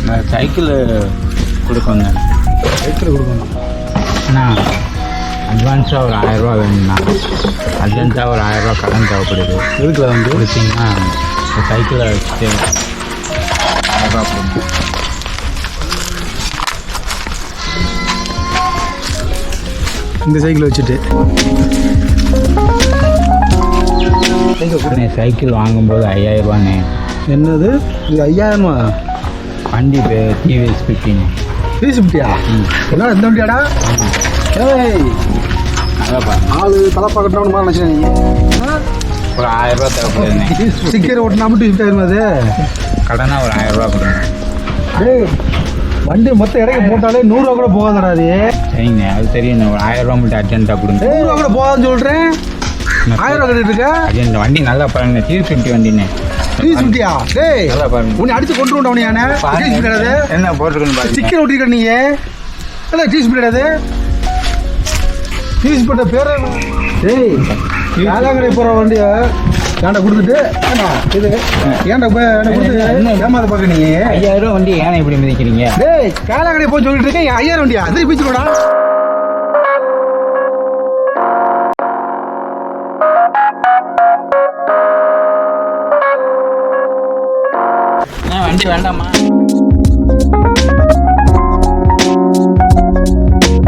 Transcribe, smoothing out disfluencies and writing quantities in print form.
நான் சைக்கிள் கொடுக்க வந்தேன். சைக்கிள் கொடுக்கணும் அண்ணா, அட்வான்ஸாக ஒரு 1000 ரூபா வேணும்ண்ணா. அர்ஜென்ட்டாக ஒரு 1000 ரூபா கடன் தேவைப்படுது. எதுக்குல வந்து கொடுத்தீங்கன்னா சைக்கிளை வச்சுட்டு 1000 ரூபா கொடுங்க. இந்த சைக்கிள் வச்சுட்டு அண்ணே, சைக்கிள் வாங்கும்போது 5000 ரூபாண்ணே. என்னது இது 5000 வண்டி டிவிஎஸ் 15. ரீசிப்டியா? என்ன இந்த வண்டியாடா? ஏய் நல்லா பாருங்க. ஆளு தலப்பா கட்டணும்னு நினச்சேன் நீ. ஒரு 1000 ரூபா தேவைப்படுதுண்ணே. ஸ்டிக்கர் ஓட்டினா மட்டும் ஷிஃப்ட் ஆயிருமா அது? கடனாக ஒரு 1000 ரூபா கொடுங்க. டேய் வண்டி மொத்த இடைக்கு போட்டாலே 100 ரூபா கூட போகாதடா அது. சரிங்கண்ணே, அது தெரியுண்ணே. ஒரு 1000 ரூபா மட்டும் அர்ஜென்ட்டாக கொடுங்க. 100 ரூபா கூட போகாதுன்னு சொல்கிறேன். 1000 ரூபா கட்டிட்டு இருக்க? அர்ஜென்ட் வண்டி நல்லா பாருங்க. டிவி வண்டிண்ணே. ரீசிப்டியா? டேய் நல்லா பாருங்க. உன்னை அடிச்சு கொண்டு விட்டவனியானே? ரீசிப்ட் கிடையாது. என்ன போட்டிருக்குன்னு பாருங்க. ஸ்டிக்கர் ஒட்டிருக்க நீ. இல்லை ரீசிப்ட் கிடையாது. ரீசிப்ட் பேர் டேய் காலாங்கடை போகிற வண்டியை ஏன்டா கொடுத்துட்டு ஏண்டா இது ஏன்டா கொடுத்து ஏமாத பார்க்க நீ? 5000 ரூபா வண்டி ஏன்னா இப்படி மிதிக்கிறீங்க? டேய் காலாங்கடை போய் சொல்லிட்டு இருக்கேன். 5000 வண்டியா? அதிரி பிச்சுக்கோடா. வண்டி வேண்டாமா?